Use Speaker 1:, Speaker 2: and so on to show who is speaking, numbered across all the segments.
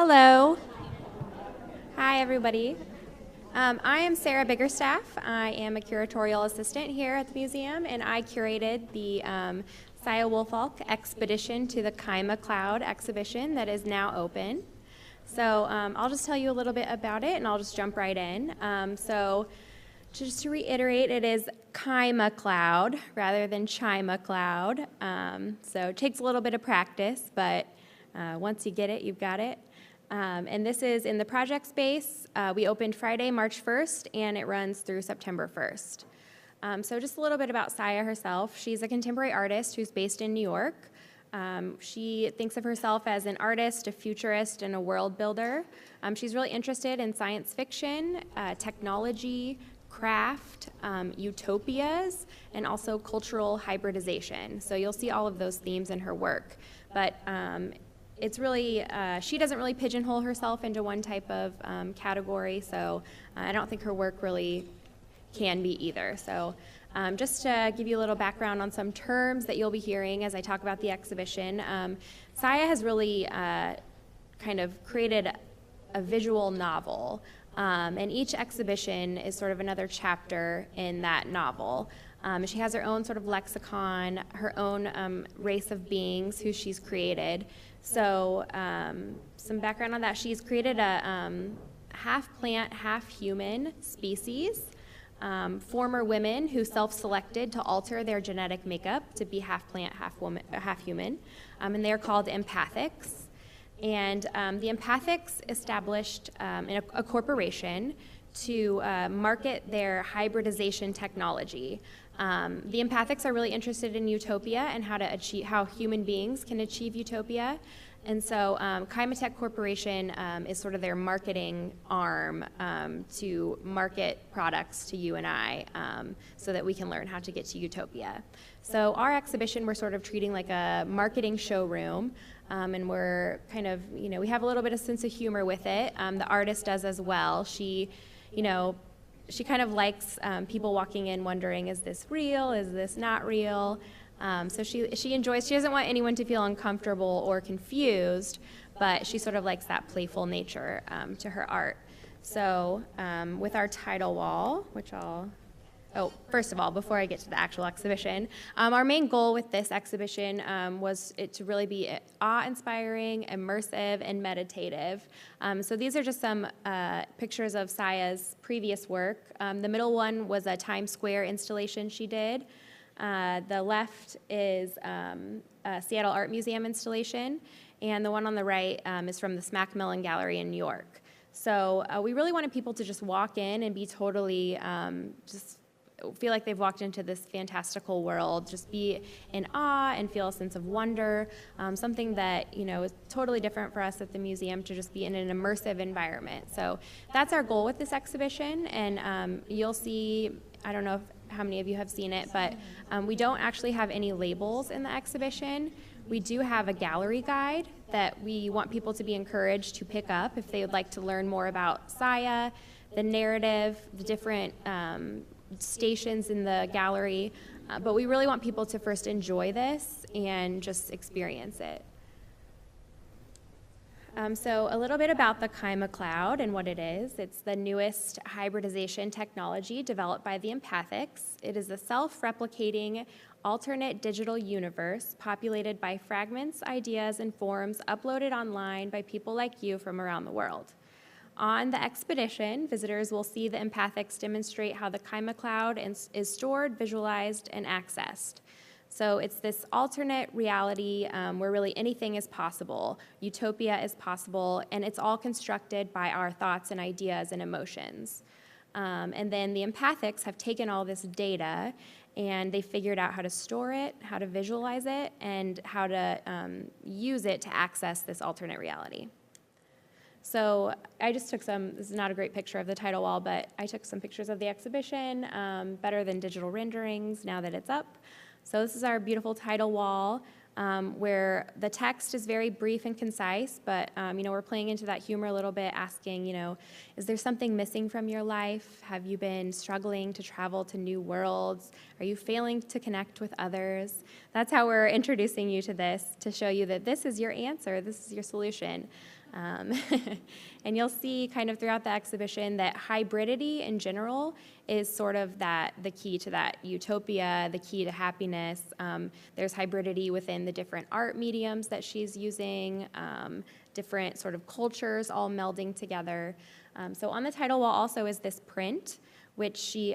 Speaker 1: Hello. Hi, everybody. I am Sarah Biggerstaff. I am a curatorial assistant here at the museum, and I curated the Saya Woolfalk expedition to the ChimaCloud exhibition that is now open. So I'll just tell you a little bit about it, and I'll just jump right in. So just to reiterate, it is ChimaCloud rather than ChimaCloud. So it takes a little bit of practice, but once you get it, you've got it. And this is in the project space. We opened Friday, March 1st, and it runs through September 1st. So just a little bit about Saya herself. She's a contemporary artist who's based in New York. She thinks of herself as an artist, a futurist, and a world builder. She's really interested in science fiction, technology, craft, utopias, and also cultural hybridization. So you'll see all of those themes in her work. But it's really, she doesn't really pigeonhole herself into one type of category, so I don't think her work really can be either. So just to give you a little background on some terms that you'll be hearing as I talk about the exhibition, Saya has really kind of created a visual novel, and each exhibition is sort of another chapter in that novel. She has her own sort of lexicon, her own race of beings who she's created. So some background on that, she's created a half plant, half human species, former women who self-selected to alter their genetic makeup to be half plant, half human, and they're called empathics. And the empathics established in a corporation to market their hybridization technology. The empathics are really interested in utopia and how human beings can achieve utopia. And so ChimaTech Corporation is sort of their marketing arm to market products to you and I so that we can learn how to get to utopia. So our exhibition we're sort of treating like a marketing showroom, and we're kind of, we have a little bit of sense of humor with it. The artist does as well. She kind of likes people walking in wondering, is this real? Is this not real? So she enjoys, she doesn't want anyone to feel uncomfortable or confused, but she sort of likes that playful nature to her art. So with our title wall, first of all, before I get to the actual exhibition, our main goal with this exhibition was it to really be awe-inspiring, immersive, and meditative. So these are just some pictures of Saya's previous work. The middle one was a Times Square installation she did. The left is a Seattle Art Museum installation, and the one on the right is from the Macmillan Gallery in New York. So we really wanted people to just walk in and be totally just feel like they've walked into this fantastical world, just be in awe and feel a sense of wonder, something that is totally different for us at the museum to just be in an immersive environment. So that's our goal with this exhibition, and you'll see, I don't know how many of you have seen it, but we don't actually have any labels in the exhibition. We do have a gallery guide that we want people to be encouraged to pick up if they would like to learn more about Saya, the narrative, the different stations in the gallery, but we really want people to first enjoy this and just experience it. So a little bit about the ChimaCloud and what it is. It's the newest hybridization technology developed by the empathics. It is a self-replicating alternate digital universe populated by fragments, ideas, and forms uploaded online by people like you from around the world. On the expedition, visitors will see the empathics demonstrate how the ChimaCloud is stored, visualized, and accessed. So it's this alternate reality where really anything is possible, utopia is possible, and it's all constructed by our thoughts and ideas and emotions. And then the empathics have taken all this data and they figured out how to store it, how to visualize it, and how to use it to access this alternate reality. So I just took this is not a great picture of the title wall, but I took some pictures of the exhibition, better than digital renderings now that it's up. So this is our beautiful title wall where the text is very brief and concise, but we're playing into that humor a little bit, asking, is there something missing from your life? Have you been struggling to travel to new worlds? Are you failing to connect with others? That's how we're introducing you to this, to show you that this is your answer, this is your solution. Um, and you'll see kind of throughout the exhibition that hybridity in general is sort of the key to that utopia, the key to happiness. There's hybridity within the different art mediums that she's using, different sort of cultures all melding together. So on the title wall also is this print, which she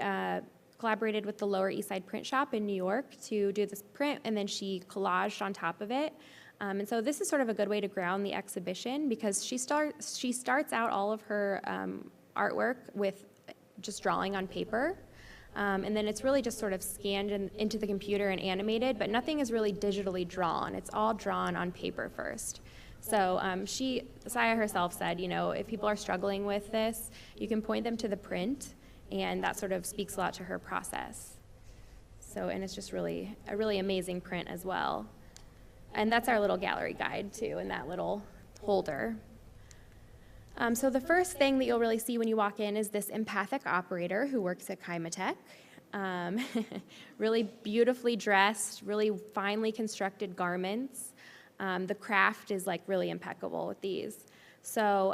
Speaker 1: collaborated with the Lower East Side Print Shop in New York to do this print, and then she collaged on top of it. And so this is sort of a good way to ground the exhibition because she starts out all of her artwork with just drawing on paper. And then it's really just sort of scanned into the computer and animated, but nothing is really digitally drawn. It's all drawn on paper first. So Saya herself said, you know, if people are struggling with this, you can point them to the print, and that sort of speaks a lot to her process. So, and it's just really a really amazing print as well. And that's our little gallery guide too, in that little holder. So the first thing that you'll really see when you walk in is this empathic operator who works at ChimaTech. Really beautifully dressed, really finely constructed garments. The craft is like really impeccable with these. So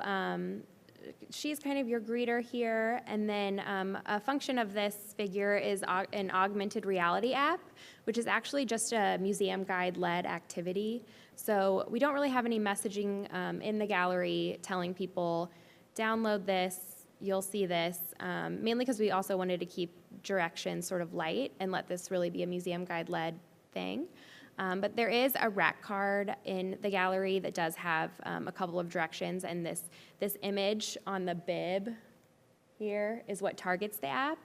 Speaker 1: she's kind of your greeter here, and then a function of this figure is an augmented reality app, which is actually just a museum guide-led activity. So we don't really have any messaging in the gallery telling people, download this, you'll see this, mainly because we also wanted to keep directions sort of light and let this really be a museum guide-led thing. But there is a rack card in the gallery that does have a couple of directions, and this image on the bib here is what targets the app.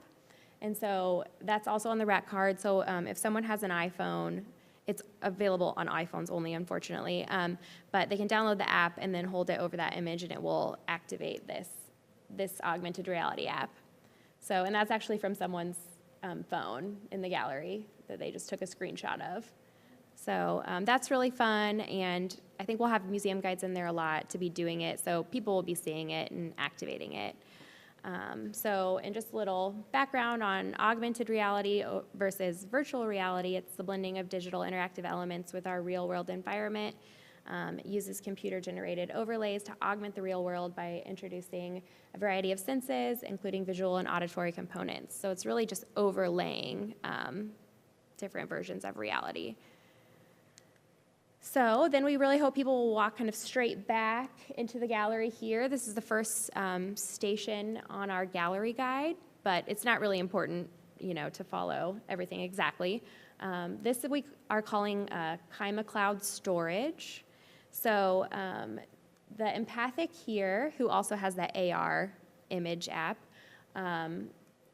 Speaker 1: And so that's also on the rack card. So if someone has an iPhone, it's available on iPhones only, unfortunately. But they can download the app and then hold it over that image, and it will activate this augmented reality app. So, and that's actually from someone's phone in the gallery that they just took a screenshot of. So that's really fun, and I think we'll have museum guides in there a lot to be doing it, so people will be seeing it and activating it. So, and just a little background on augmented reality versus virtual reality. It's the blending of digital interactive elements with our real-world environment. It uses computer-generated overlays to augment the real world by introducing a variety of senses, including visual and auditory components. So it's really just overlaying different versions of reality. So then we really hope people will walk kind of straight back into the gallery here. This is the first station on our gallery guide, but it's not really important, you know, to follow everything exactly. This we are calling ChimaCloud storage. So the empathic here, who also has that AR image app,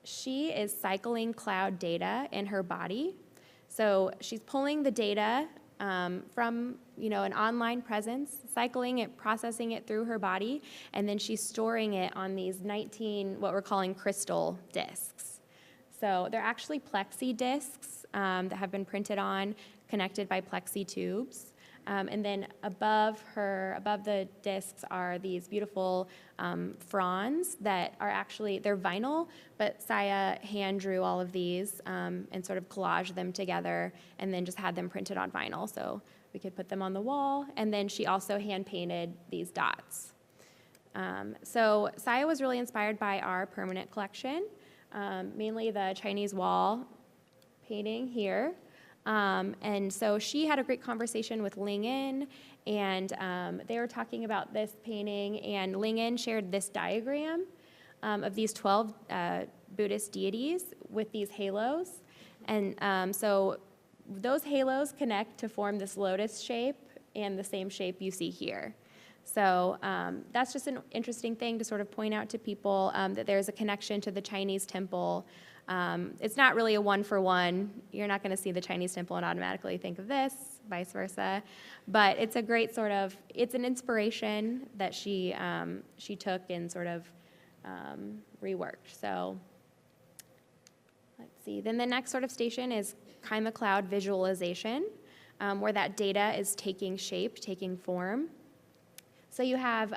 Speaker 1: she is cycling cloud data in her body. So she's pulling the data from, you know, an online presence, cycling it, processing it through her body, and then she's storing it on these 19, what we're calling crystal discs. So they're actually plexi discs that have been printed on, connected by plexi tubes. And then above the discs are these beautiful fronds that are actually, they're vinyl, but Saya hand drew all of these and sort of collaged them together and then just had them printed on vinyl so we could put them on the wall. And then she also hand painted these dots. So Saya was really inspired by our permanent collection, mainly the Chinese wall painting here. And so she had a great conversation with Ling In, and they were talking about this painting, and Ling In shared this diagram of these 12 Buddhist deities with these halos. And so those halos connect to form this lotus shape and the same shape you see here. So that's just an interesting thing to sort of point out to people that there's a connection to the Chinese temple. It's not really a one-for-one. You're not going to see the Chinese temple and automatically think of this, vice versa. But it's a great sort of, it's an inspiration that she took and sort of reworked. So let's see. Then the next sort of station is ChimaCloud visualization, where that data is taking shape, taking form. So you have,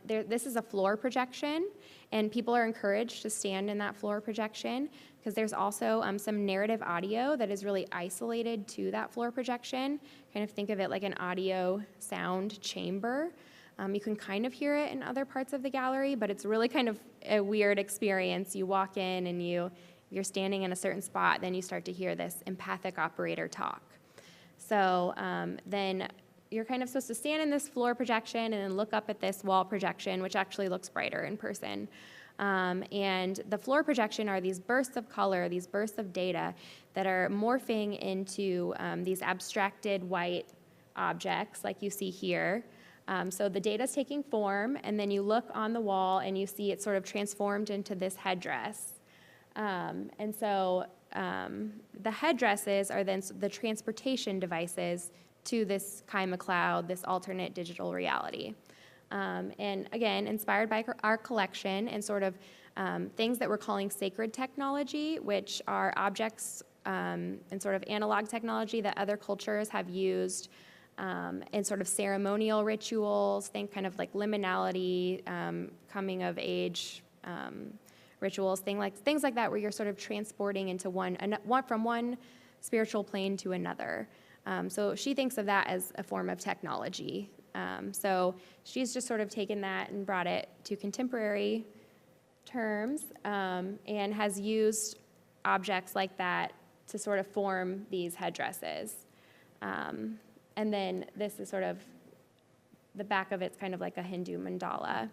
Speaker 1: this is a floor projection, and people are encouraged to stand in that floor projection because there's also some narrative audio that is really isolated to that floor projection. Kind of think of it like an audio sound chamber. You can kind of hear it in other parts of the gallery, but it's really kind of a weird experience. You walk in and you're standing in a certain spot, then you start to hear this empathic operator talk. So then you're kind of supposed to stand in this floor projection and then look up at this wall projection, which actually looks brighter in person. And the floor projection are these bursts of color, these bursts of data that are morphing into these abstracted white objects like you see here. So the data is taking form, and then you look on the wall and you see it sort of transformed into this headdress. And so the headdresses are then the transportation devices to this ChimaCloud, this alternate digital reality. And again, inspired by our collection and sort of things that we're calling sacred technology, which are objects and sort of analog technology that other cultures have used in sort of ceremonial rituals, think kind of like liminality, coming of age rituals, things like that, where you're sort of transporting into from one spiritual plane to another. So she thinks of that as a form of technology. So she's just sort of taken that and brought it to contemporary terms, and has used objects like that to sort of form these headdresses. And then this is sort of, the back of it's kind of like a Hindu mandala.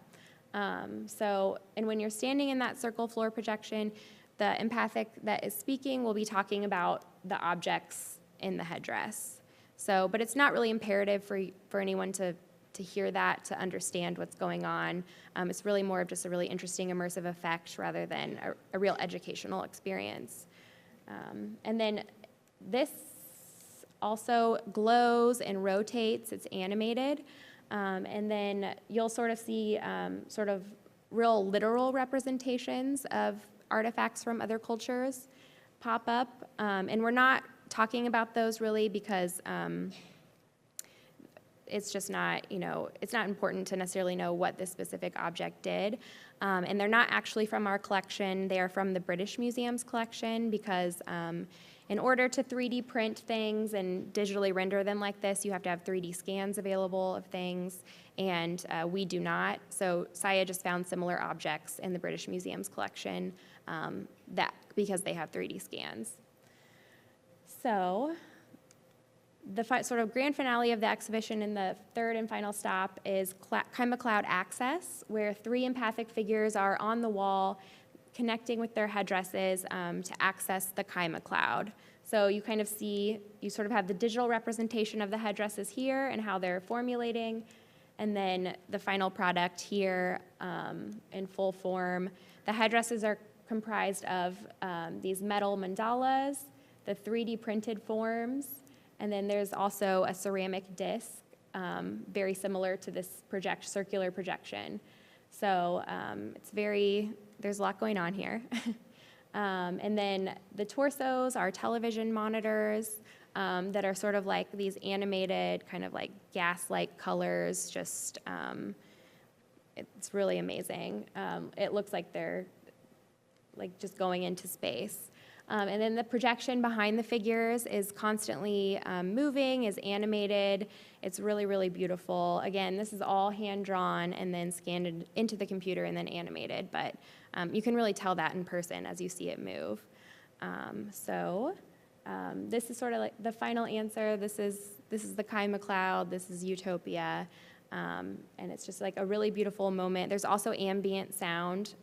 Speaker 1: And when you're standing in that circle floor projection, the empathic that is speaking will be talking about the objects in the headdress. So, but it's not really imperative for anyone to hear that, to understand what's going on. It's really more of just a really interesting immersive effect rather than a real educational experience. And then this also glows and rotates. It's animated. And then you'll sort of see sort of real literal representations of artifacts from other cultures pop up. And we're not talking about those really because it's just not, it's not important to necessarily know what this specific object did. And they're not actually from our collection. They are from the British Museum's collection because in order to 3D print things and digitally render them like this, you have to have 3D scans available of things, and we do not. So Saya just found similar objects in the British Museum's collection because they have 3D scans. So the sort of grand finale of the exhibition and the third and final stop is ChimaCloud Access, where 3 empathic figures are on the wall connecting with their headdresses to access the ChimaCloud. So you kind of see, you sort of have the digital representation of the headdresses here and how they're formulating, and then the final product here in full form. The headdresses are comprised of these metal mandalas, the 3D printed forms, and then there's also a ceramic disc, very similar to this circular projection. So there's a lot going on here. And then the torsos are television monitors that are sort of like these animated, kind of like gas-like colors, just, it's really amazing. It looks like they're like just going into space. And then the projection behind the figures is constantly moving, is animated. It's really, really beautiful. Again, this is all hand-drawn and then scanned into the computer and then animated, but you can really tell that in person as you see it move. This is sort of like the final answer. This is the ChimaCloud. This is Utopia. And it's just like a really beautiful moment. There's also ambient sound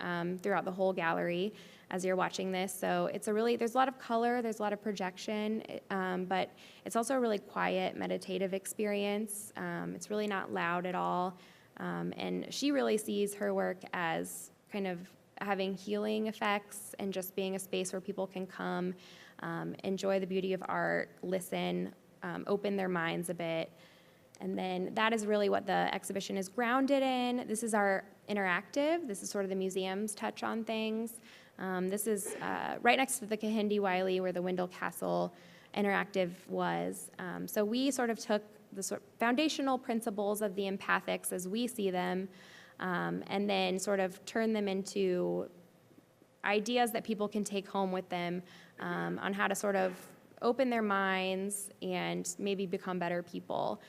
Speaker 1: throughout the whole gallery as you're watching this. So there's a lot of color, there's a lot of projection, but it's also a really quiet, meditative experience. It's really not loud at all. And she really sees her work as kind of having healing effects and just being a space where people can come, enjoy the beauty of art, listen, open their minds a bit. And then that is really what the exhibition is grounded in. This is our interactive. This is sort of the museum's touch on things. This is right next to the Kahindi Wiley where the Wendell Castle interactive was. So we sort of took the foundational principles of the empathics as we see them, and then sort of turned them into ideas that people can take home with them on how to sort of open their minds and maybe become better people.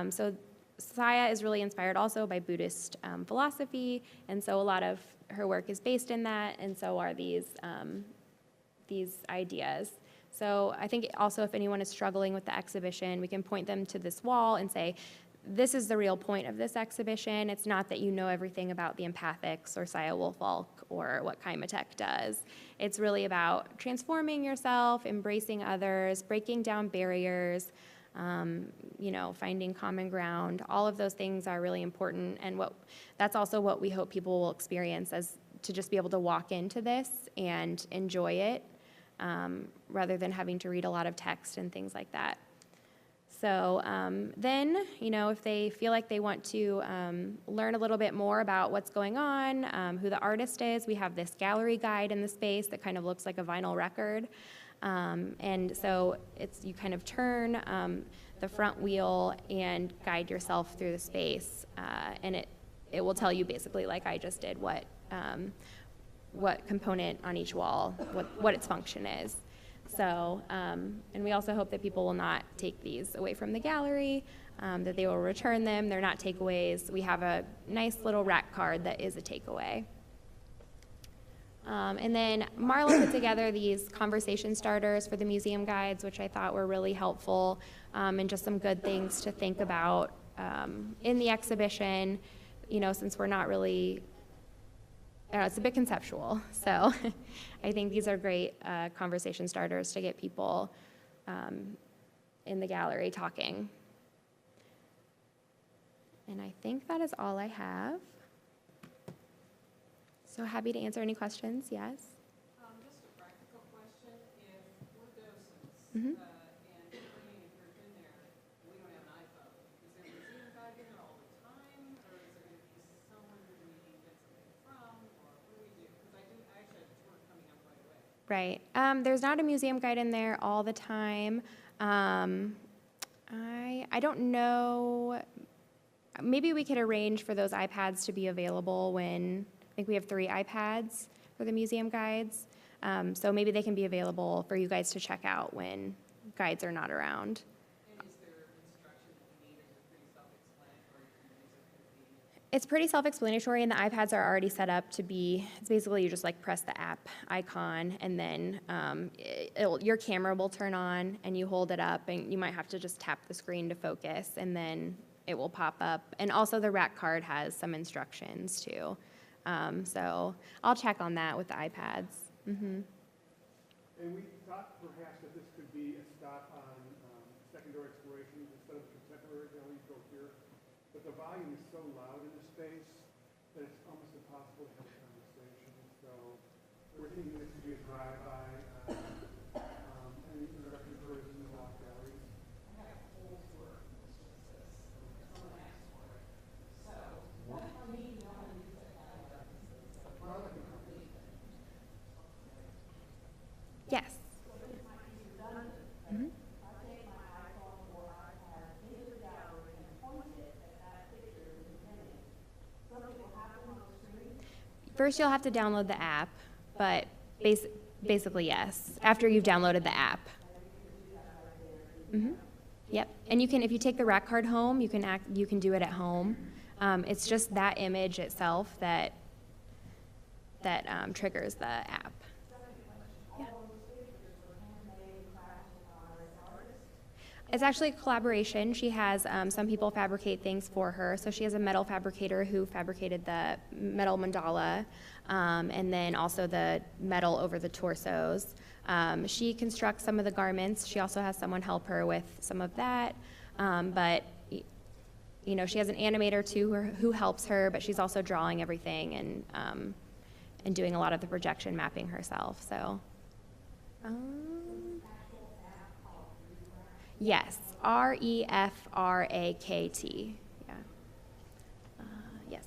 Speaker 1: So Saya is really inspired also by Buddhist philosophy, and so a lot of her work is based in that, and so are these ideas. So I think also if anyone is struggling with the exhibition, we can point them to this wall and say, this is the real point of this exhibition. It's not that you know everything about the empathics or Saya Woolfalk or what ChimaTech does. It's really about transforming yourself, embracing others, breaking down barriers, finding common ground. All of those things are really important, and that's also what we hope people will experience, as to just be able to walk into this and enjoy it, rather than having to read a lot of text and things like that. So then, if they feel like they want to learn a little bit more about what's going on, who the artist is, we have this gallery guide in the space that kind of looks like a vinyl record. And so you kind of turn the front wheel and guide yourself through the space, and it will tell you basically, like I just did, what component on each wall, what its function is. So, and we also hope that people will not take these away from the gallery, that they will return them. They're not takeaways. We have a nice little rack card that is a takeaway. And then Marla put together these conversation starters for the museum guides, which I thought were really helpful, and just some good things to think about in the exhibition, since we're not really, it's a bit conceptual. So I think these are great conversation starters to get people in the gallery talking. And I think that is all I have. So happy to answer any questions. Yes?
Speaker 2: Just a practical question. If we're docents
Speaker 1: Mm-hmm.
Speaker 2: And you're bringing a group in there, we don't have an iPhone, is there a museum guide in there all the time? Or is there going to be someone who we can get something from? Or what do we do? Because I actually have a tour coming up right away.
Speaker 1: Right. There's not a museum guide in there all the time. I don't know. Maybe we could arrange for those iPads to be available when, I think we have 3 iPads for the museum guides. So maybe they can be available for you guys to check out when guides are not around.
Speaker 2: And is there instruction that you need, or is it pretty self-explanatory?
Speaker 1: It's pretty self-explanatory, and the iPads are already set up to be, it's basically you just like press the app icon, and then your camera will turn on, and you hold it up, and you might have to just tap the screen to focus, and then it will pop up. And also the rack card has some instructions too. So I'll check on that with the iPads. Mm-hmm.
Speaker 3: And we thought perhaps that this could be a stop on secondary exploration instead of contemporary gallery go here. But the volume is so loud in the space that it's almost impossible to have a conversation. So we're thinking this could be a drive-by and introduction tours in the walk galleries.
Speaker 2: I have a whole tour. Someone asked for it. So, I need to know how to use it.
Speaker 1: Yes. Mm-hmm. First, you'll have to download the app, but basically, yes, after you've downloaded the app. Mm-hmm. Yep. And you can, if you take the rack card home, you can do it at home. It's just that image itself that triggers the app. Yeah. It's actually a collaboration. She has some people fabricate things for her. So she has a metal fabricator who fabricated the metal mandala, and then also the metal over the torsos. She constructs some of the garments. She also has someone help her with some of that. But she has an animator too who helps her, but she's also drawing everything and doing a lot of the projection mapping herself. So, yes, REFRAKT. Yeah. Yes.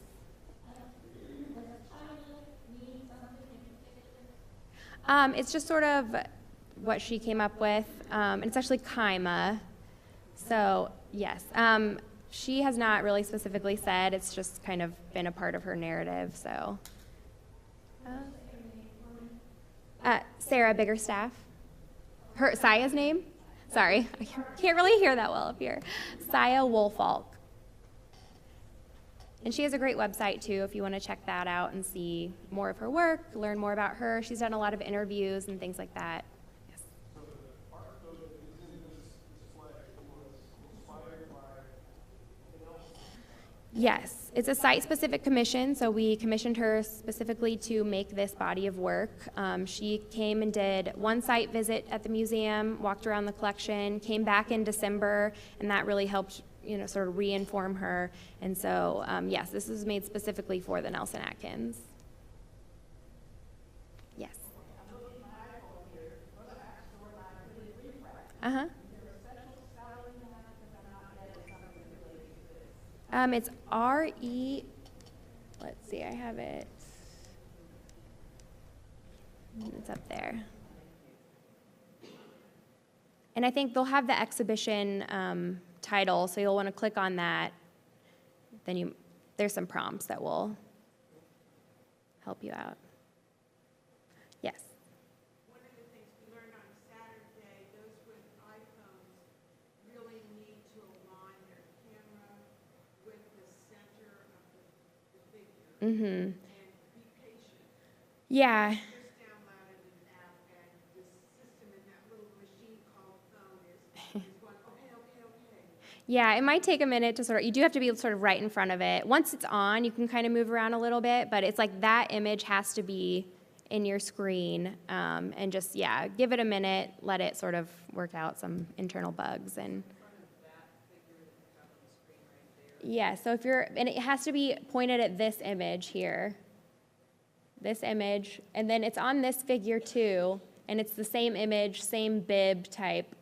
Speaker 1: It's just sort of what she came up with. It's actually Chima. So, yes. She has not really specifically said. It's just kind of been a part of her narrative. So, Sarah Biggerstaff. Saya's name? Sorry, I can't really hear that well up here. Saya Woolfalk. And she has a great website too if you want to check that out and see more of her work, learn more about her. She's done a lot of interviews and things like that. Yes.
Speaker 3: So the art photo that is in this display was inspired by something else?
Speaker 1: Yes, it's a site-specific commission, so we commissioned her specifically to make this body of work. She came and did one site visit at the museum, walked around the collection, came back in December, and that really helped, sort of re-inform her. And so, yes, this was made specifically for the Nelson Atkins. Yes. Uh-huh. It's R-E, let's see, I have it. It's up there. And I think they'll have the exhibition title, so you'll want to click on that. Then there's some prompts that will help you out. Yes.
Speaker 4: One of the things we learned on Saturday, those with iPhones really need to align their camera with the center of the figure.
Speaker 1: Mm-hmm.
Speaker 4: And be patient.
Speaker 1: Yeah.
Speaker 4: Just downloaded an app, and the system in that little machine called phone is going, okay.
Speaker 1: Yeah, it might take a minute to you do have to be sort of right in front of it. Once it's on, you can kind of move around a little bit, but it's like that image has to be in your screen, and just, yeah, give it a minute, let it sort of work out some internal bugs. And yeah, so and it has to be pointed at this image here, this image, and then it's on this figure too, and it's the same image, same bib type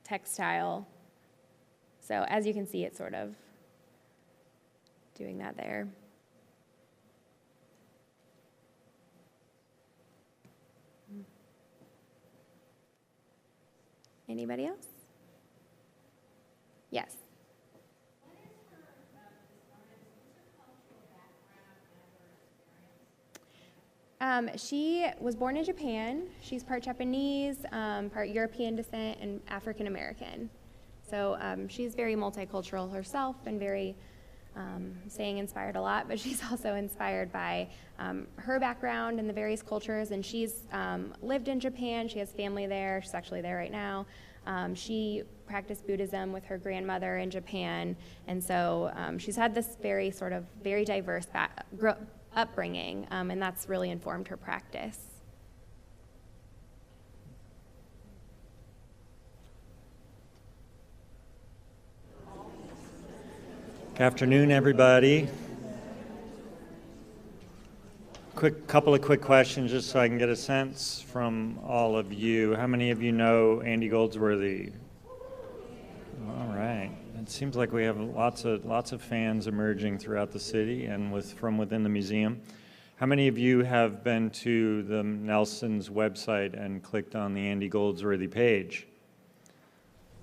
Speaker 1: textile. So as you can see, it's sort of doing that there. Anybody else? Yes. She was born in Japan. She's part Japanese, part European descent, and African American. So she's very multicultural herself and very saying inspired a lot, but she's also inspired by her background and the various cultures, and she's lived in Japan. She has family there. She's actually there right now. She practiced Buddhism with her grandmother in Japan, and so she's had this very diverse upbringing, and that's really informed her practice.
Speaker 5: Good afternoon, everybody. Couple of quick questions just so I can get a sense from all of you. How many of you know Andy Goldsworthy? All right. It seems like we have lots of fans emerging throughout the city and from within the museum. How many of you have been to the Nelson's website and clicked on the Andy Goldsworthy page?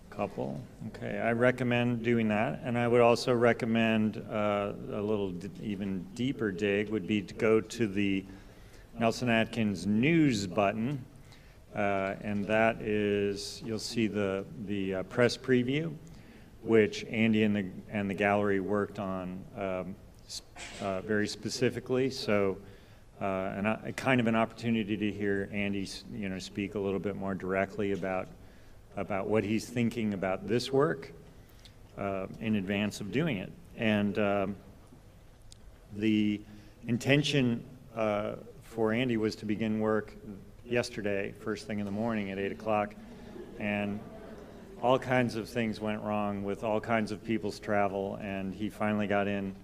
Speaker 5: Couple. Okay, I recommend doing that, and I would also recommend a little even deeper dig would be to go to the Nelson Atkins News button, and that is, you'll see the press preview, which Andy and the gallery worked on very specifically. So, and kind of an opportunity to hear Andy, speak a little bit more directly about what he's thinking about this work in advance of doing it. And the intention for Andy was to begin work yesterday, first thing in the morning at 8 o'clock, and all kinds of things went wrong with all kinds of people's travel, and he finally got in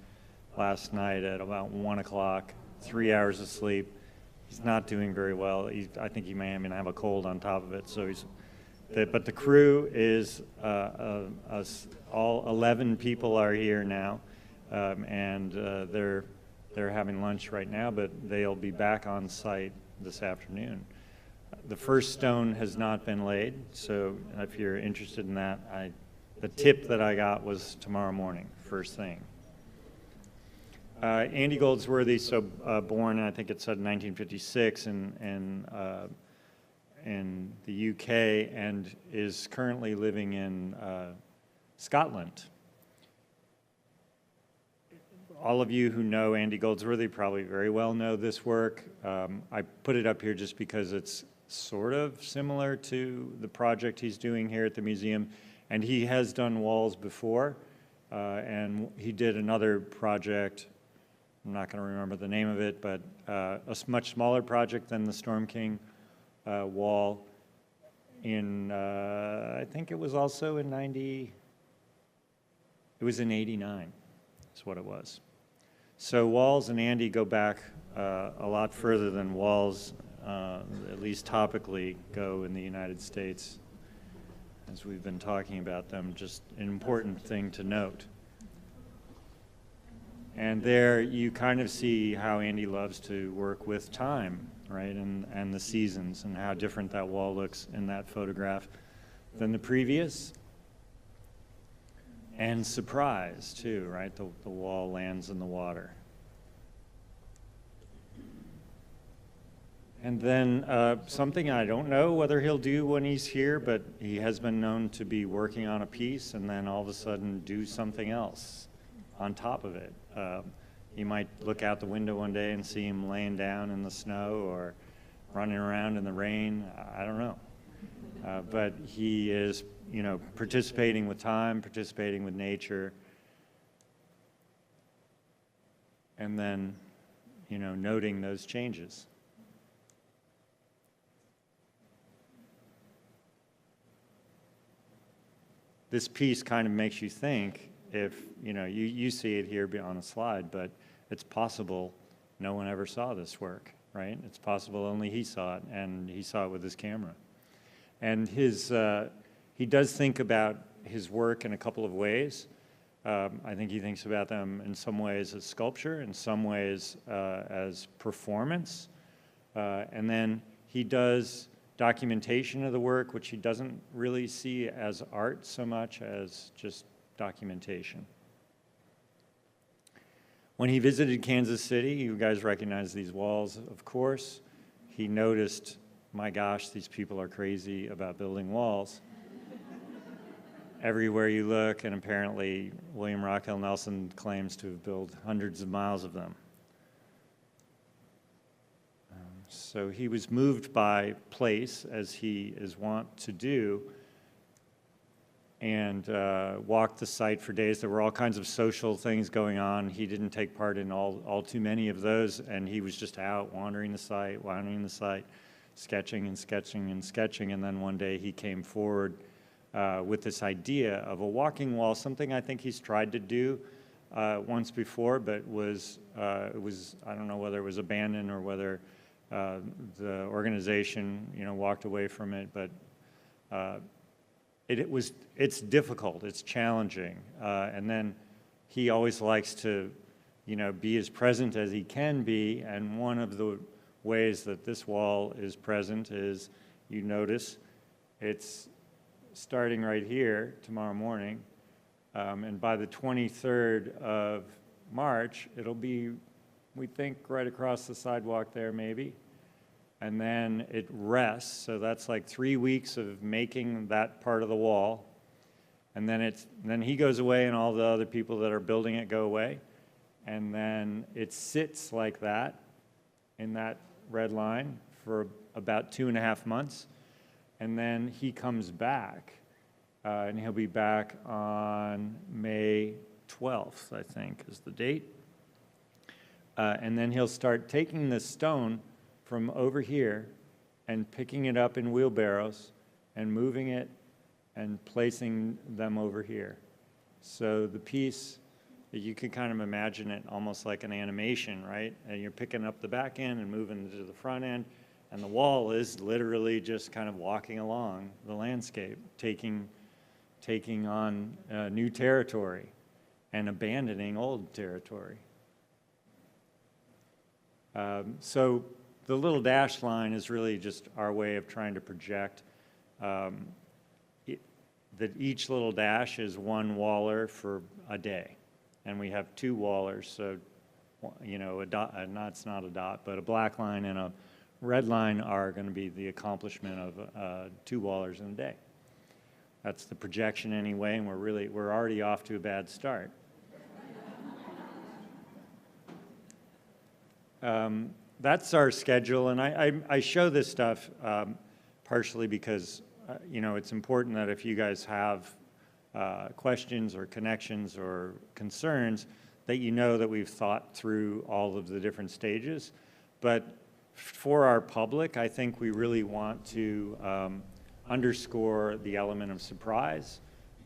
Speaker 5: last night at about 1 o'clock, 3 hours of sleep. He's not doing very well. I think he may even have a cold on top of it, so but the crew is, all 11 people are here now, and they're having lunch right now, but they'll be back on site this afternoon. The first stone has not been laid, so if you're interested in that, the tip that I got was tomorrow morning, first thing. Andy Goldsworthy, born, I think it said 1956, in the UK, and is currently living in Scotland. all of you who know Andy Goldsworthy probably very well know this work. I put it up here just because it's sort of similar to the project he's doing here at the museum. And he has done walls before. And he did another project, I'm not going to remember the name of it, but a much smaller project than the Storm King wall in, I think it was also in 90, it was in 89, is what it was. So walls and Andy go back a lot further than walls, at least topically, go in the United States, as we've been talking about them, just an important thing to note. And there you kind of see how Andy loves to work with time, right, and the seasons, and how different that wall looks in that photograph than the previous. And surprise, too, right? The wall lands in the water. And then something I don't know whether he'll do when he's here, but he has been known to be working on a piece and then all of a sudden do something else on top of it. You might look out the window one day and see him laying down in the snow or running around in the rain. I don't know. But he is, you know, participating with time, participating with nature, and then, you know, noting those changes. This piece kind of makes you think, if, you know, you see it here on a slide, but it's possible no one ever saw this work, right? It's possible only he saw it, and he saw it with his camera. And he does think about his work in a couple of ways. I think he thinks about them in some ways as sculpture, in some ways as performance. And then he does documentation of the work, which he doesn't really see as art so much as just documentation. When he visited Kansas City, you guys recognize these walls, of course. He noticed, my gosh, these people are crazy about building walls. Everywhere you look, and apparently William Rockwell Nelson claims to have built hundreds of miles of them. So he was moved by place, as he is wont to do, and walked the site for days. There were all kinds of social things going on. He didn't take part in all too many of those, and he was just out wandering the site, sketching and sketching and sketching, and then one day he came forward with this idea of a walking wall, something I think he's tried to do once before, but it was, I don't know whether it was abandoned or whether the organization, you know, walked away from it, but it's difficult, it's challenging, and then he always likes to, you know, be as present as he can be, and one of the ways that this wall is present is, you notice, it's starting right here tomorrow morning, and by the 23rd of March, it'll be, we think, right across the sidewalk there maybe, and then it rests, so that's like 3 weeks of making that part of the wall, and then he goes away and all the other people that are building it go away, and then it sits like that in that red line for about 2.5 months, and then he comes back, and he'll be back on May 12th, I think, is the date. And then he'll start taking the stone from over here and picking it up in wheelbarrows and moving it and placing them over here. So the piece, you can kind of imagine it almost like an animation, right? And you're picking up the back end and moving to the front end, and the wall is literally just kind of walking along the landscape, taking on new territory and abandoning old territory. So the little dashed line is really just our way of trying to project that each little dash is one waller for a day. And we have 2 wallers, so, you know, a dot, it's not a dot, but a black line and a red line are going to be the accomplishment of 2 wallers in a day. That's the projection anyway, and we're already off to a bad start. That's our schedule, and I show this stuff partially because you know, it's important that if you guys have questions or connections or concerns, that you know that we've thought through all of the different stages. But for our public, I think we really want to underscore the element of surprise.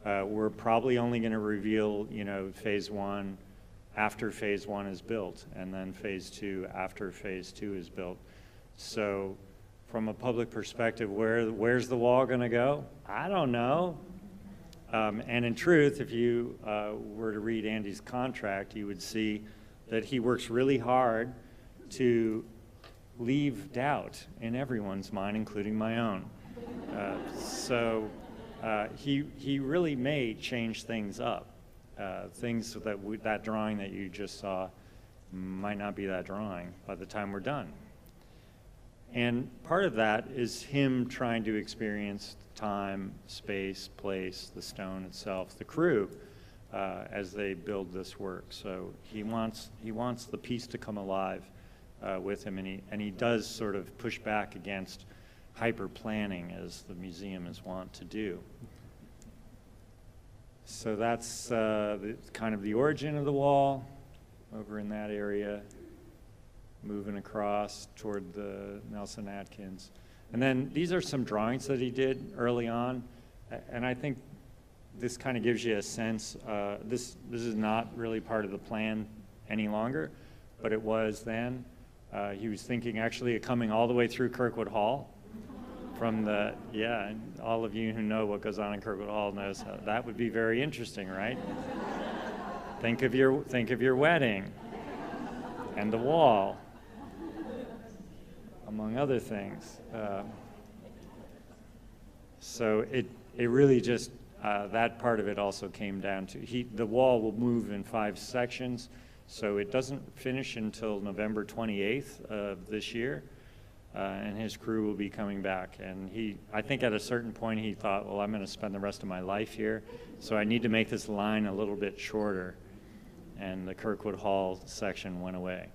Speaker 5: We're probably only going to reveal, you know, phase 1 after phase 1 is built, and then phase 2 after phase 2 is built. So from a public perspective, where's the wall going to go? I don't know. And in truth, if you were to read Andy's contract, you would see that he works really hard to leave doubt in everyone's mind, including my own. So he really may change things up. Things that that drawing that you just saw might not be that drawing by the time we're done. And part of that is him trying to experience time, space, place, the stone itself, the crew, as they build this work. So he wants the piece to come alive with him, and he does sort of push back against hyper planning, as the museum is wont to do. So that's kind of the origin of the wall over in that area, moving across toward the Nelson Atkins. And then these are some drawings that he did early on, and I think this kind of gives you a sense. This is not really part of the plan any longer, but it was then. He was thinking actually of coming all the way through Kirkwood Hall. From the, yeah, and all of you who know what goes on in Kirkwood Hall knows how that would be very interesting, right? Think of your wedding and the wall, among other things. So it really just, that part of it also came down to, the wall will move in 5 sections, so it doesn't finish until November 28th of this year. And his crew will be coming back. And I think at a certain point he thought, well, I'm going to spend the rest of my life here, so I need to make this line a little bit shorter. And the Kirkwood Hall section went away.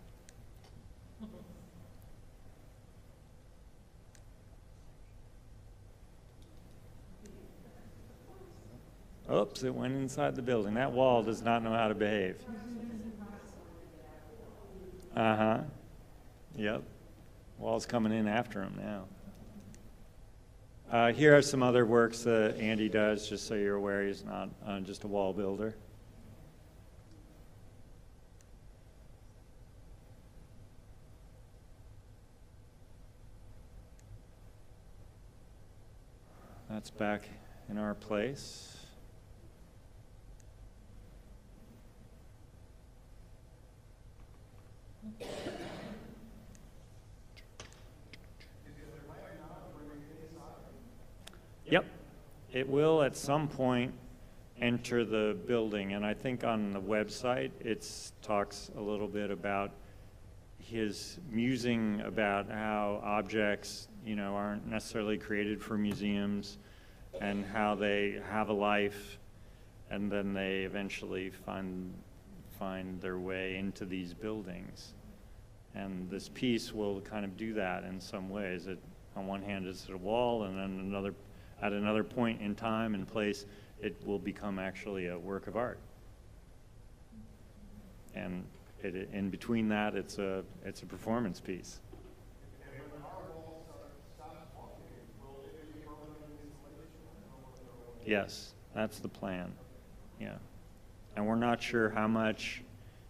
Speaker 5: Oops, it went inside the building. That wall does not know how to behave. Uh-huh. Yep. Wall's coming in after him now. Here are some other works that Andy does, just so you're aware he's not just a wall builder. That's back in our place. Yep, it will at some point enter the building, and I think on the website it talks a little bit about his musing about how objects, you know, aren't necessarily created for museums, and how they have a life, and then they eventually find their way into these buildings. And this piece will kind of do that in some ways. It, on one hand, it's a wall, and then at another point in time and place, it will become actually a work of art. And in between that, it's a performance piece. Yes, that's the plan. Yeah, and we're not sure how much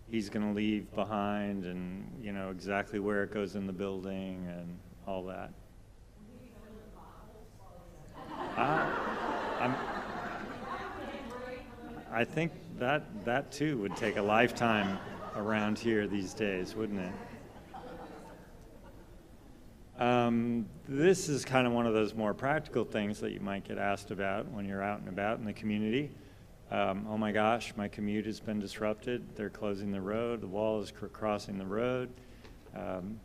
Speaker 5: he's going to leave behind, and you know exactly where it goes in the building and all that. I think that too would take a lifetime around here these days, wouldn't it? This is kind of one of those more practical things that you might get asked about when you're out and about in the community. Oh my gosh, my commute has been disrupted. They're closing the road. The wall is crossing the road.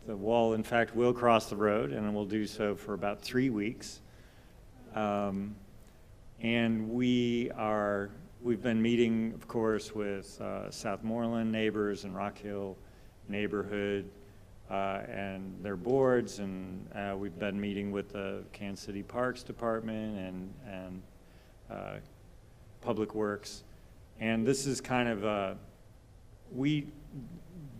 Speaker 5: The wall, in fact, will cross the road, and it will do so for about 3 weeks. And we've been meeting, of course, with Southmoreland neighbors and Rock Hill neighborhood. and their boards, and we've been meeting with the Kansas City Parks Department and Public Works. And this is kind of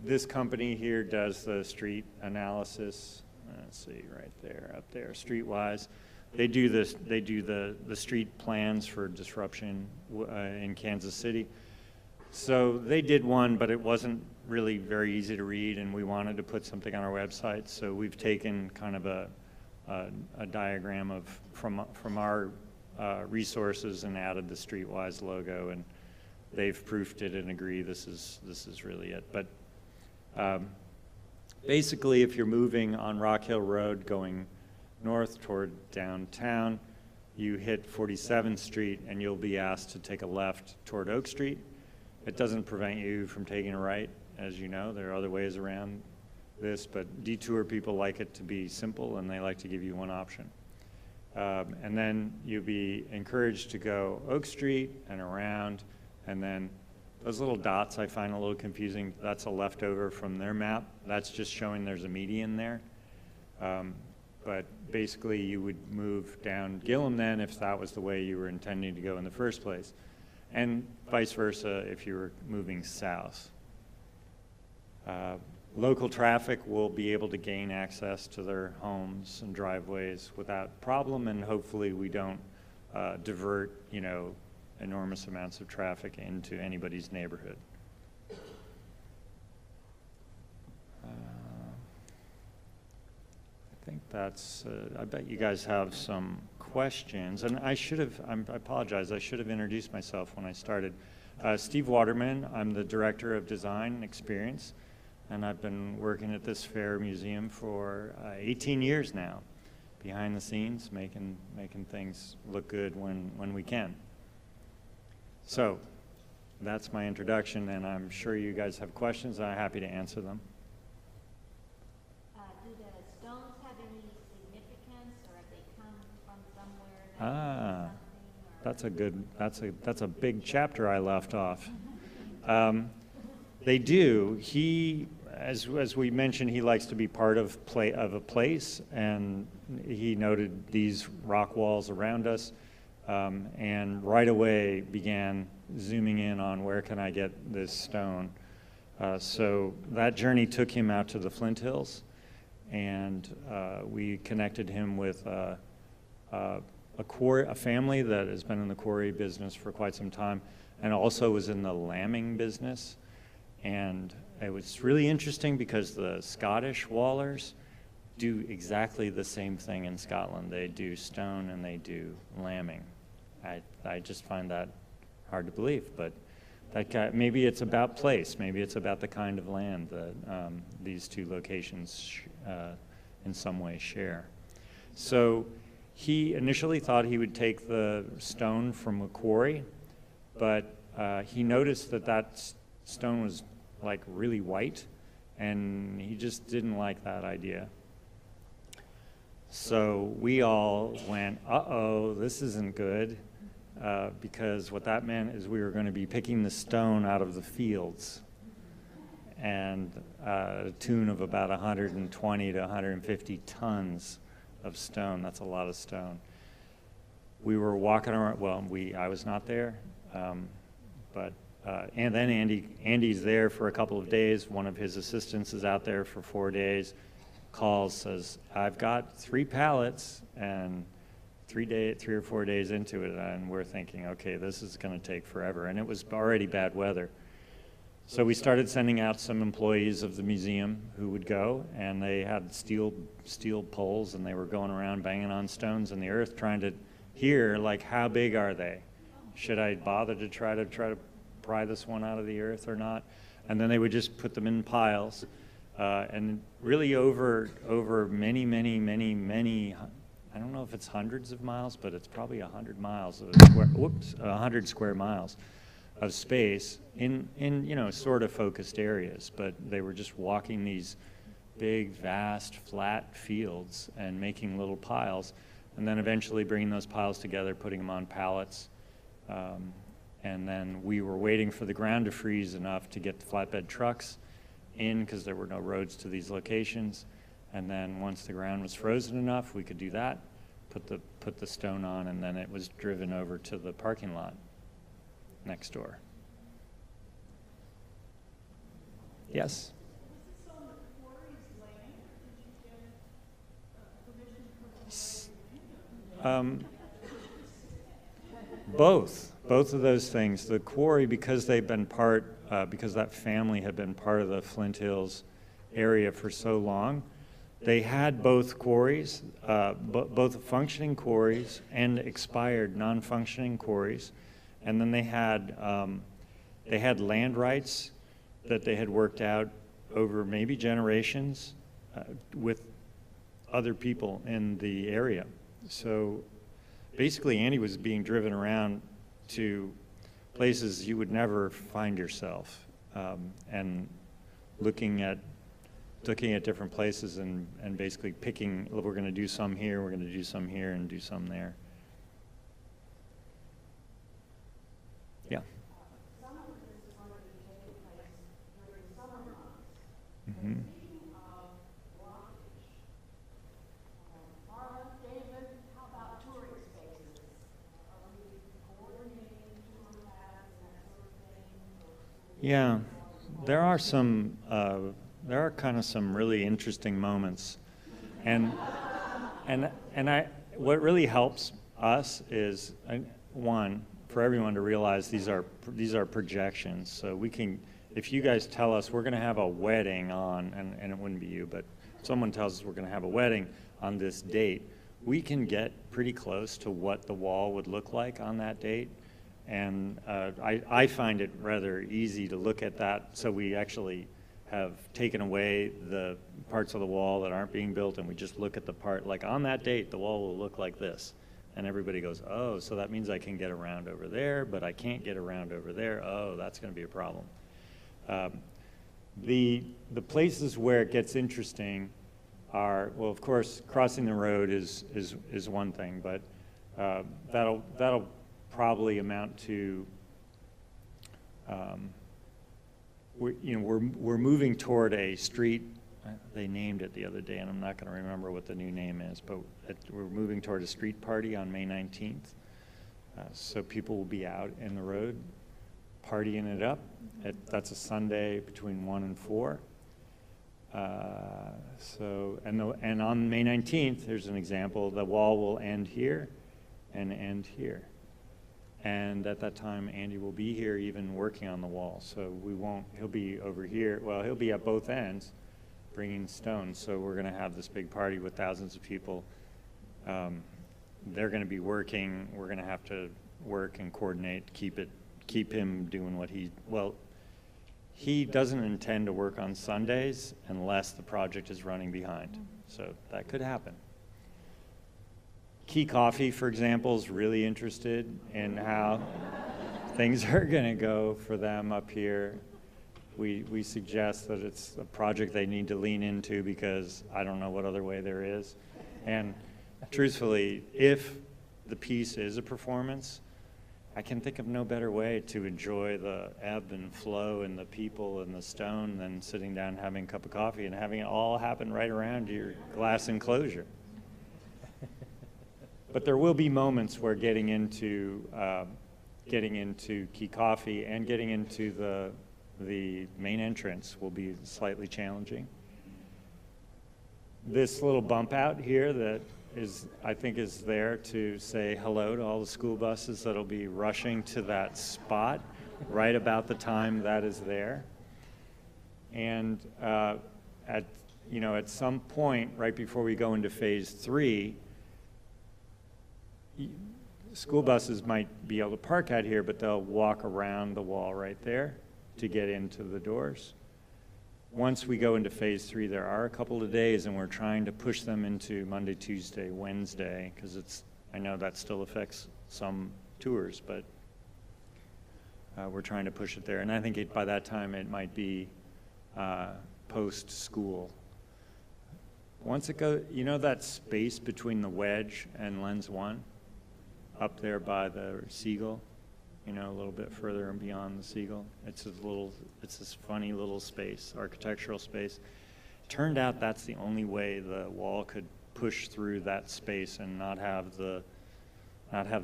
Speaker 5: this company here does the street analysis. Let's see, right there, up there, streetwise. They do this. They do the street plans for disruption in Kansas City. So they did one, but it wasn't really very easy to read, and we wanted to put something on our website. So we've taken kind of a diagram from our resources and added the Streetwise logo, and they've proofed it and agree this is really it. But basically, if you're moving on Rock Hill Road going north toward downtown, you hit 47th Street and you'll be asked to take a left toward Oak Street. It doesn't prevent you from taking a right, as you know. There are other ways around this, but detour people like it to be simple, and they like to give you one option. And then you'll be encouraged to go Oak Street and around, and then those little dots I find a little confusing. That's a leftover from their map. That's just showing there's a median there. But basically, you would move down Gillum then if that was the way you were intending to go in the first place, and vice versa if you were moving south. Local traffic will be able to gain access to their homes and driveways without problem, and hopefully we don't divert, enormous amounts of traffic into anybody's neighborhood. I think that's, I bet you guys have some questions, and I apologize, I should have introduced myself when I started. Steve Waterman, I'm the Director of Design and Experience, and I've been working at this fair museum for 18 years now, behind the scenes, making things look good when we can. So, that's my introduction, and I'm sure you guys have questions, and I'm happy to answer them.
Speaker 6: Do the stones have any significance, or have they come from somewhere?
Speaker 5: That's a big chapter I left off. They do. As we mentioned, he likes to be part of a place, and he noted these rock walls around us, and right away began zooming in on where can I get this stone. So that journey took him out to the Flint Hills, and we connected him with a family that has been in the quarry business for quite some time, and also was in the lambing business. And it was really interesting because the Scottish wallers do exactly the same thing in Scotland. They do stone and they do lambing. I just find that hard to believe, but maybe it's about place. Maybe it's about the kind of land that these two locations in some way share. So he initially thought he would take the stone from a quarry, but he noticed that stone was like really white, and he just didn't like that idea. So we all went, uh-oh, this isn't good, because what that meant is we were going to be picking the stone out of the fields, and a tune of about 120 to 150 tons of stone. That's a lot of stone. We were walking around, well, I was not there, and then Andy's there for a couple of days. One of his assistants is out there for 4 days, calls, says, I've got 3 pallets, and 3 or 4 days into it, and we're thinking, okay, this is going to take forever, and it was already bad weather. So we started sending out some employees of the museum who would go, and they had steel poles, and they were going around banging on stones in the earth, trying to hear, like, how big are they? Should I bother to try to pry this one out of the earth or not? And then they would just put them in piles, and really over many, I don't know if it's hundreds of miles, but it's probably 100 miles of 100 square miles of space in sort of focused areas, but they were just walking these big, vast, flat fields and making little piles, and then eventually bringing those piles together, putting them on pallets, and then we were waiting for the ground to freeze enough to get the flatbed trucks, in because there were no roads to these locations. And then once the ground was frozen enough, we could do that, put the stone on, and then it was driven over to the parking lot next door. Yes? Both of those things. The quarry, because they've been because that family had been part of the Flint Hills area for so long, they had both quarries, both functioning quarries and expired non-functioning quarries, and then they had land rights that they had worked out over maybe generations with other people in the area. So basically, Andy was being driven around to places you would never find yourself, and looking at different places and basically picking, we're going to do some here, we're going to do some here, and do some there. Yeah. Mm-hmm. Yeah, there are kind of some really interesting moments, and what really helps us is one, for everyone to realize these are projections. So we can, if you guys tell us we're going to have a wedding on, and it wouldn't be you, but someone tells us we're going to have a wedding on this date, we can get pretty close to what the wall would look like on that date. And I find it rather easy to look at that. So we actually have taken away the parts of the wall that aren't being built, and we just look at the part, like on that date, the wall will look like this. And everybody goes, oh, so that means I can get around over there, but I can't get around over there. Oh, that's going to be a problem. The places where it gets interesting are, well, of course, crossing the road is one thing, but that'll probably amount to, we're moving toward a street. They named it the other day, and I'm not going to remember what the new name is, but we're moving toward a street party on May 19th. So people will be out in the road partying it up. That's a Sunday between 1 and 4. And on May 19th, here's an example. The wall will end here and end here. And at that time, Andy will be here even working on the wall. So he'll be over here. Well, he'll be at both ends bringing stone. So we're going to have this big party with thousands of people. They're going to be working. We're going to have to work and coordinate, keep him doing what he doesn't intend to work on Sundays unless the project is running behind. So that could happen. Key Coffee, for example, is really interested in how things are going to go for them up here. We suggest that it's a project they need to lean into because I don't know what other way there is. And truthfully, if the piece is a performance, I can think of no better way to enjoy the ebb and flow and the people and the stone than sitting down having a cup of coffee and having it all happen right around your glass enclosure. But there will be moments where getting into Key Coffee and getting into the main entrance will be slightly challenging. This little bump out here that I think is there to say hello to all the school buses that'll be rushing to that spot right about the time that is there. And at some point right before we go into phase 3, school buses might be able to park out here, but they'll walk around the wall right there to get into the doors. Once we go into phase 3, there are a couple of days, and we're trying to push them into Monday, Tuesday, Wednesday, because I know that still affects some tours, but we're trying to push it there. And I think by that time it might be post-school. Once it goes, that space between the wedge and lens 1? Up there by the Seagull, you know, a little bit further and beyond the Siegel. It's this funny little space, architectural space. Turned out that's the only way the wall could push through that space and not have the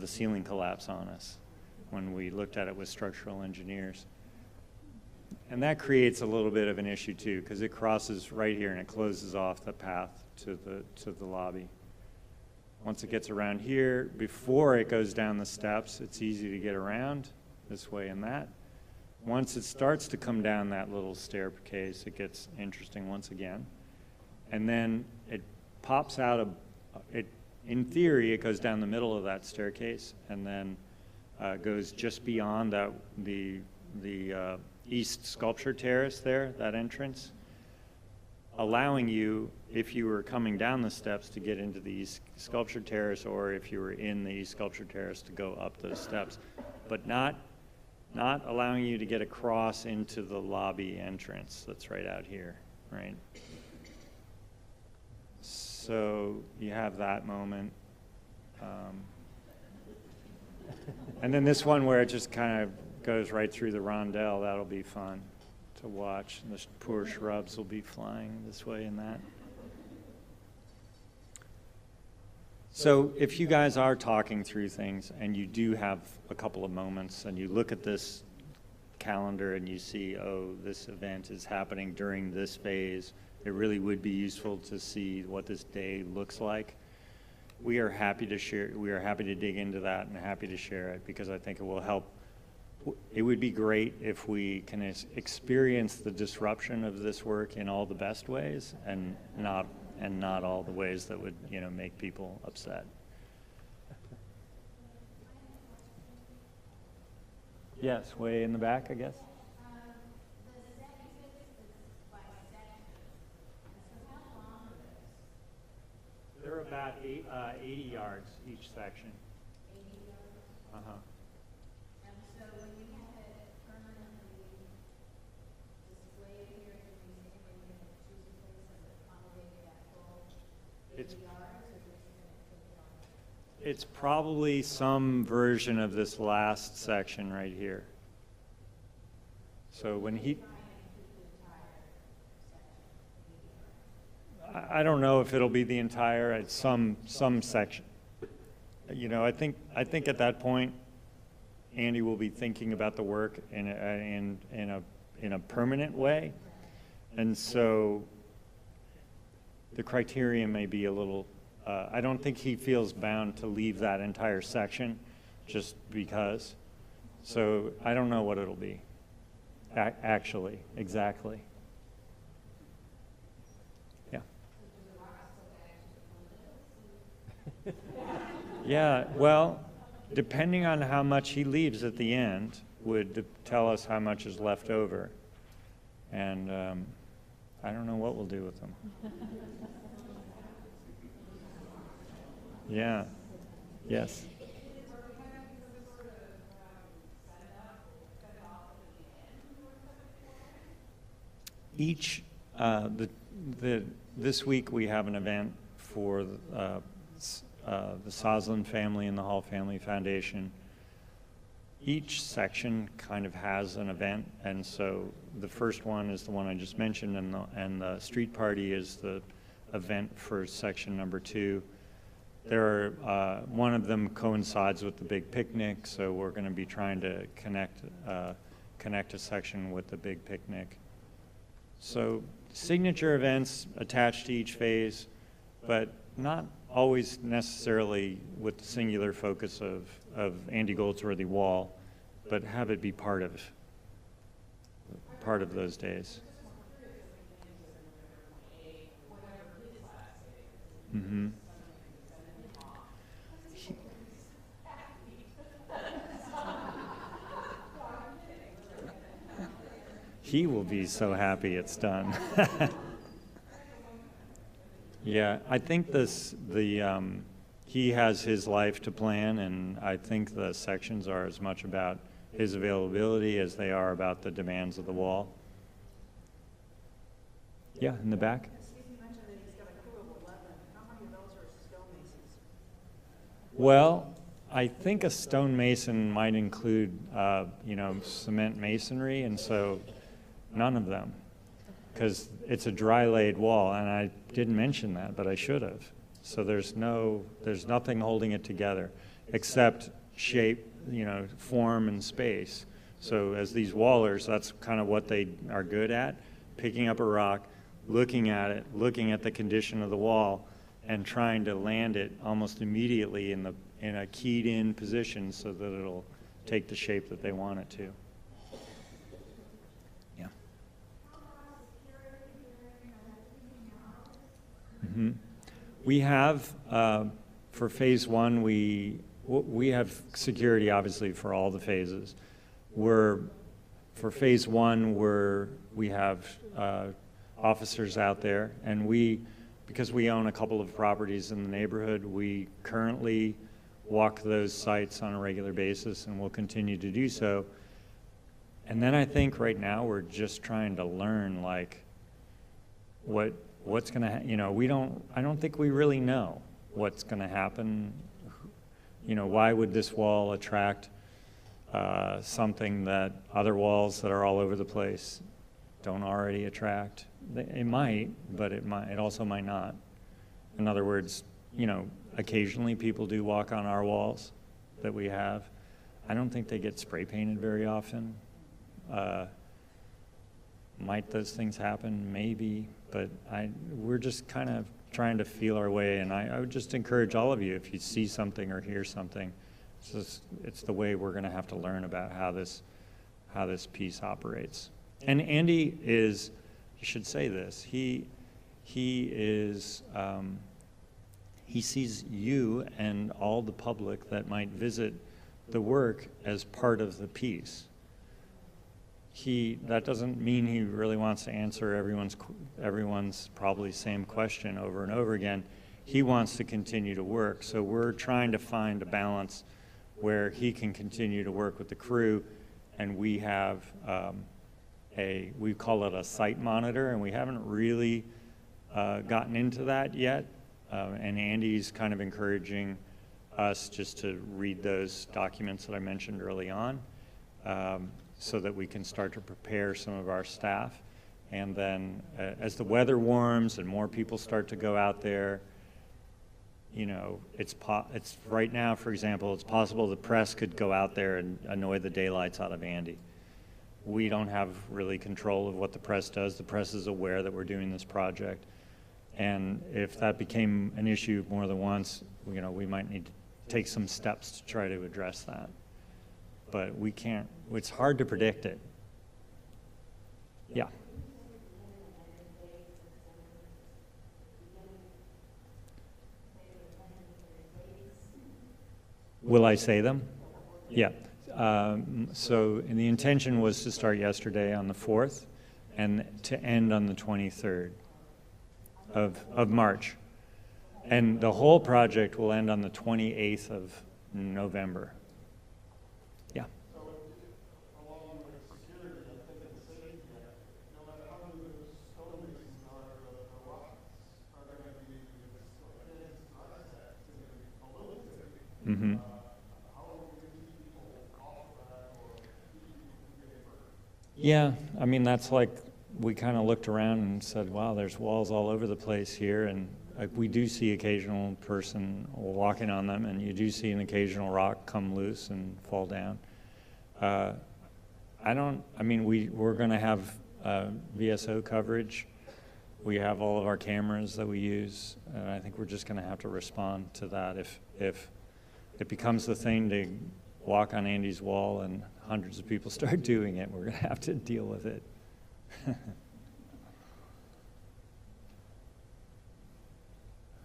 Speaker 5: ceiling collapse on us when we looked at it with structural engineers. And that creates a little bit of an issue too, because it crosses right here and it closes off the path to the lobby. Once it gets around here, before it goes down the steps, it's easy to get around this way and that. Once it starts to come down that little staircase, it gets interesting once again. And then it pops out in theory, it goes down the middle of that staircase and then goes just beyond the east sculpture terrace there, that entrance, allowing you, if you were coming down the steps, to get into the east sculpture terrace, or if you were in the east sculpture terrace, to go up those steps, but not allowing you to get across into the lobby entrance that's right out here, right? So you have that moment. And then this one where it just kind of goes right through the rondelle, that'll be fun to watch. The poor shrubs will be flying this way and that. So if you guys are talking through things and you do have a couple of moments and you look at this calendar and you see, oh, this event is happening during this phase, it really would be useful to see what this day looks like. We are happy to share, we are happy to dig into that and happy to share it, because I think it will help. It would be great if we can experience the disruption of this work in all the best ways and not all the ways that would, you know, make people upset. Yes, way in the back, I guess. They're about 80 yards each section. 80 yards? Uh-huh.
Speaker 6: And so when you have it permanently displayed here at the museum, are you going to choose a place that would accommodate that full 80 yards, or just going to put it on?
Speaker 5: It's probably some version of this last section right here. So when he... I don't know if it'll be the entire, it's some section. You know, I think at that point, Andy will be thinking about the work in a permanent way, and so the criterion may be a little. I don't think he feels bound to leave that entire section, just because. So I don't know what it'll be. Actually, exactly. Yeah, well, depending on how much he leaves at the end would tell us how much is left over. And I don't know what we'll do with them. Yeah, yes. Each, this week we have an event for the Soslin family and the Hall Family Foundation. Each section kind of has an event, and so the first one is the one I just mentioned, and the street party is the event for section number 2. There are, one of them coincides with the big picnic, so we're going to be trying to connect a section with the big picnic. So signature events attached to each phase, but not always necessarily with the singular focus of Andy Goldsworthy Wall, but have it be part of those days. Mm-hmm. He will be so happy it's done. Yeah, I think he has his life to plan, and I think the sections are as much about his availability as they are about the demands of the wall. Yeah, in the back.
Speaker 2: Steve mentioned that he's got a crew of 11. How many of those are stonemasons?
Speaker 5: Well, I think a stonemason might include, you know, cement masonry, and so none of them, because it's a dry-laid wall, and I didn't mention that, but I should have. So there's nothing holding it together except shape, you know, form and space. So as these wallers, that's kind of what they are good at, picking up a rock, looking at it, looking at the condition of the wall, and trying to land it almost immediately in a keyed-in position so that it'll take the shape that they want it to. Yeah. Mm-hmm. We have, for phase one, we have security, obviously, for all the phases. For phase one, we have officers out there, and because we own a couple of properties in the neighborhood, we currently walk those sites on a regular basis, and we'll continue to do so. And then I think right now we're just trying to learn, like, what's going to, you know, I don't think we really know what's going to happen. You know, why would this wall attract something that other walls that are all over the place don't already attract? It might, but it also might not. In other words, you know, occasionally people do walk on our walls that we have. I don't think they get spray painted very often. Might those things happen? Maybe, but we're just kind of trying to feel our way, and I would just encourage all of you, if you see something or hear something, it's the way we're going to have to learn about how this piece operates. And Andy is, you should say this, he sees you and all the public that might visit the work as part of the piece. That doesn't mean he really wants to answer everyone's probably same question over and over again. He wants to continue to work, so we're trying to find a balance where he can continue to work with the crew, and we have we call it a site monitor, and we haven't really gotten into that yet. And Andy's kind of encouraging us just to read those documents that I mentioned early on, so that we can start to prepare some of our staff. And then as the weather warms and more people start to go out there, you know, it's right now, for example, it's possible the press could go out there and annoy the daylights out of Andy. We don't have really control of what the press does. The press is aware that we're doing this project. And if that became an issue more than once, you know, we might need to take some steps to try to address that. But we can't, it's hard to predict it. Yeah. Will I say them? Yeah. So and the intention was to start yesterday on the 4th and to end on the 23rd of March. And the whole project will end on the 28th of November. Yeah.
Speaker 3: So along with security, I think in the city, no matter how many of those stonemasons are, the rocks are going to be, it's going to be a little bit.
Speaker 5: Mm-hmm. Yeah, I mean, that's like, we kind of looked around and said, wow, there's walls all over the place here, and we do see occasional person walking on them, and you do see an occasional rock come loose and fall down. We're going to have VSO coverage. We have all of our cameras that we use, and I think we're just going to have to respond to that. If it becomes the thing to walk on Andy's wall and hundreds of people start doing it, we're going to have to deal with it.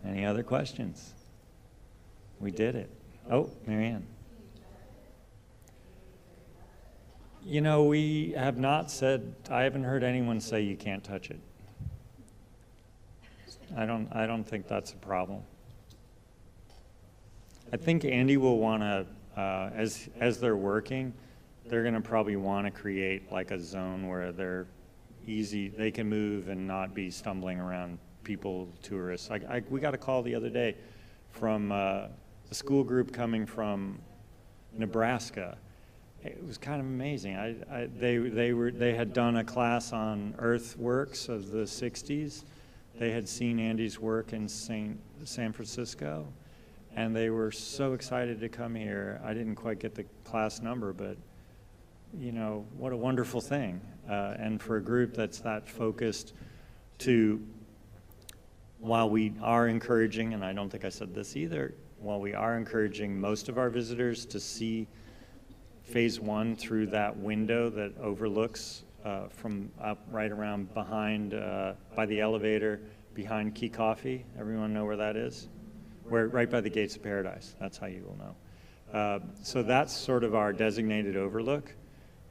Speaker 5: Any other questions? We did it. Oh, Marianne. You know, we have not said, I haven't heard anyone say you can't touch it. I don't think that's a problem. I think Andy will want to, as they're working, they're going to probably want to create like a zone where they can move and not be stumbling around people, tourists. We got a call the other day from a school group coming from Nebraska. It was kind of amazing. They had done a class on earthworks of the 60s. They had seen Andy's work in San Francisco, and they were so excited to come here. I didn't quite get the class number, but you know, what a wonderful thing. And for a group that's that focused to, while we are encouraging, and I don't think I said this either, while we are encouraging most of our visitors to see phase one through that window that overlooks from up right around behind, by the elevator, behind Key Coffee. Everyone know where that is? Right by the Gates of Paradise. That's how you will know. So that's sort of our designated overlook.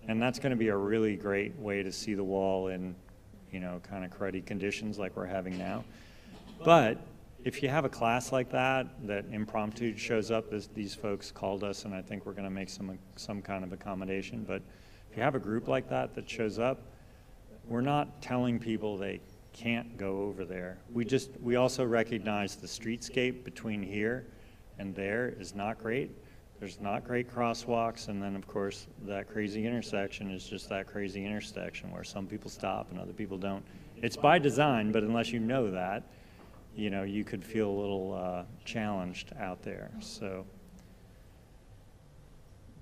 Speaker 5: And that's going to be a really great way to see the wall in, you know, kind of cruddy conditions like we're having now. But if you have a class like that impromptu shows up, these folks called us, and I think we're going to make some kind of accommodation. But if you have a group like that shows up, we're not telling people they can't go over there. We also recognize the streetscape between here and there is not great. There's not great crosswalks, and then of course that crazy intersection is just that crazy intersection where some people stop and other people don't. It's by design, but unless you know that, you know, you could feel a little challenged out there. So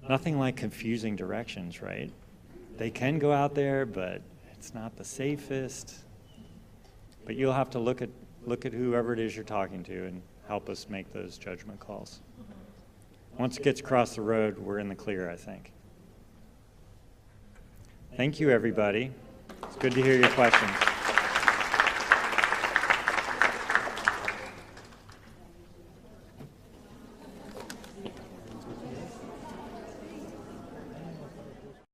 Speaker 5: nothing like confusing directions, right? They can go out there, but it's not the safest. But you'll have to look at whoever it is you're talking to and help us make those judgment calls. Once it gets across the road, we're in the clear, I think. Thank you, everybody. It's good to hear your questions.